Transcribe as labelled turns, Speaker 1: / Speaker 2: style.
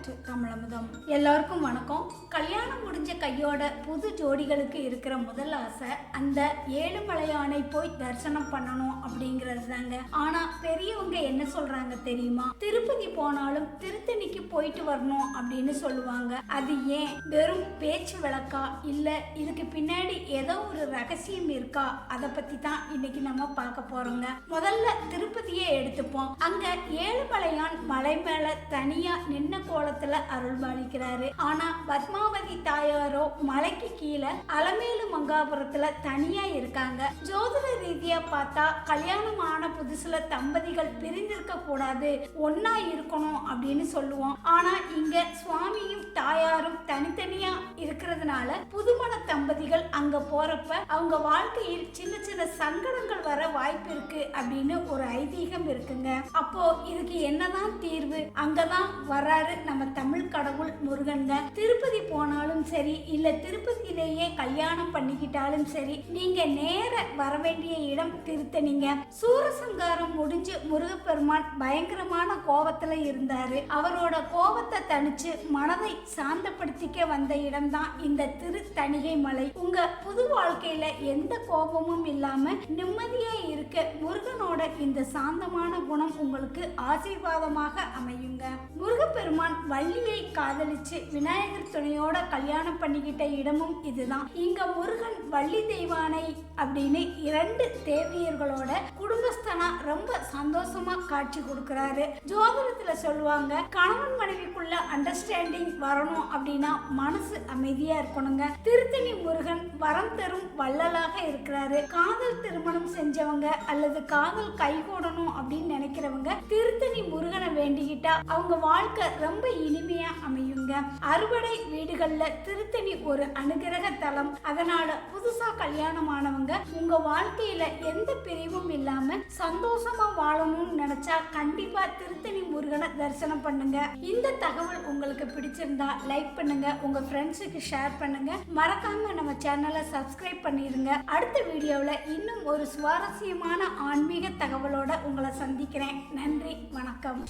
Speaker 1: To கமலமுதம். எல்லாருக்கும் வணக்கம். கல்யாணம் முடிஞ்ச கையோட புது ஜோடிகளுக்கு இருக்கிற முதல் ஆசை அந்த ஏழுமலையானை போய் தரிசனம் பண்ணணும் அப்படிங்கிறது தாங்க. ஆனா பெரியவங்க என்ன சொல்றாங்க தெரியுமா? திருப்பதி போனாலும் திருத்தணிக்கு போயிட்டு வரணும் அப்படின்னு சொல்லுவாங்க. அது ஏன்? வெறும் பேச்சு வழக்கா இல்ல இதுக்கு பின்னாடி ஏதோ ஒரு ரகசியம் இருக்கா? அதை பத்தி தான் இன்னைக்கு நம்ம பார்க்க போறோங்க. முதல்ல திருப்பதியை எடுத்துப்போம். அங்க ஏழுமலையான் மலை மேல தனியா நின்ன கோலத்துல அருள் பாலிக்கிறாரு. ஆனா பத்மாவதி தாயாரோ மலைக்கு கீழே அலமேலு மங்காபுரத்துல தனியா இருக்காங்க. ஜோதிட ரீதியா பார்த்தா கல்யாணம் ஆன புதுசுல தம்பதிகள் பிரிந்திருக்க கூடாது, ஒன்னா இருக்கணும் அப்படின்னு சொல்லுவோம். ஆனா இங்க சுவாமியும் தாயாரும் தனித்தனியா இருக்கிறதுனால புதுமண தம்பதிகள் அங்க போறப்ப அவங்க வாழ்க்கையில் சின்ன சின்ன சங்கடங்கள் வர வாய்ப்பு இருக்கு அப்படின்னு ஒரு ஐதீகம் இருக்குங்க. அப்போ இதுக்கு என்னதான் தீர்வு? அங்கதான் வர்றாரு நம்ம தமிழ் கடவுள் முருகன்ங்க. திருப்பதி போனாலும் சரி இல்ல திருப்பதியிலேயே கல்யாணம் பண்ணிக்கிட்டாலும் சரி, நீங்க நேர வர வேண்டிய இடம் திருத்தணிங்க. சூரசங்காரம் முடிஞ்சு முருகப்பெருமான் பயங்கரமான கோபத்துல இருந்தாரு. அவரோட கோபத்தை தணிச்சு மனதை சாந்தப்படுத்திக்க வந்த இடம் தான் இந்த திருத்தணிகை மலை. உங்க புது வாழ்க்கையில எந்த கோபமும் இல்லாம நிம்மதியா இருக்க முருகனோட இந்த சாந்தமான குணம் உங்களுக்கு ஆசீர்வாதமாக அமையுங்க. முருகப்பெருமான் வள்ளியை காதலிச்சு விநாயகர் துணையோட கல்யாணம் பண்ணிக்கிட்ட இடமும் இதுதான். இங்க முருகன் வள்ளி தெய்வானை அப்படின்னு இரண்டு தேவியர்களோட குடும்பஸ்தனா ரொம்ப சந்தோஷமா காட்சி கொடுக்கிறாரு. ஜோதிடத்துல சொல்லுவாங்க, கணவன் மனைவிக்குள்ள அண்டர்ஸ்டாண்டிங் வரணும் அப்படின்னா மனசு அமைதியா இருக்கணுங்க. திருத்தணி முருகன் வரம் தரும் வள்ளலாக இருக்கிறாரு. காதல் திருமணம் செஞ்சவங்க அல்லது காதல் கைகூடணும் அப்படின்னு நினைக்கிறவங்க திருத்தணி முருகனை வேண்டிக்கிட்டா அவங்க வாழ்க்கை ரொம்ப இனிமையா அமையுங்க. அறுபடை வீடுகள்ல திருத்தணி ஒரு அனுகிரக தலம். அதனால புதுசா கல்யாணம் ஆனவங்க உங்க வாழ்க்கையில எந்த பிரிவும் இல்லாம சந்தோஷமா வாழணும்னு நினைச்சா கண்டிப்பா திருத்தணி முருகனை தரிசனம் பண்ணுங்க. இந்த தகவல் உங்களுக்கு பிடிச்சிருந்தா லைக் பண்ணுங்க, உங்க ஃப்ரெண்ட்ஸுக்கு ஷேர் பண்ணுங்க. மறக்காம நம்ம சேனலை சப்ஸ்கிரைப் பண்ணிருங்க. அடுத்த வீடியோவில் இன்னும் ஒரு சுவாரஸ்யமான ஆன்மீக தகவலோட உங்களை சந்திக்கிறேன். நன்றி, வணக்கம்.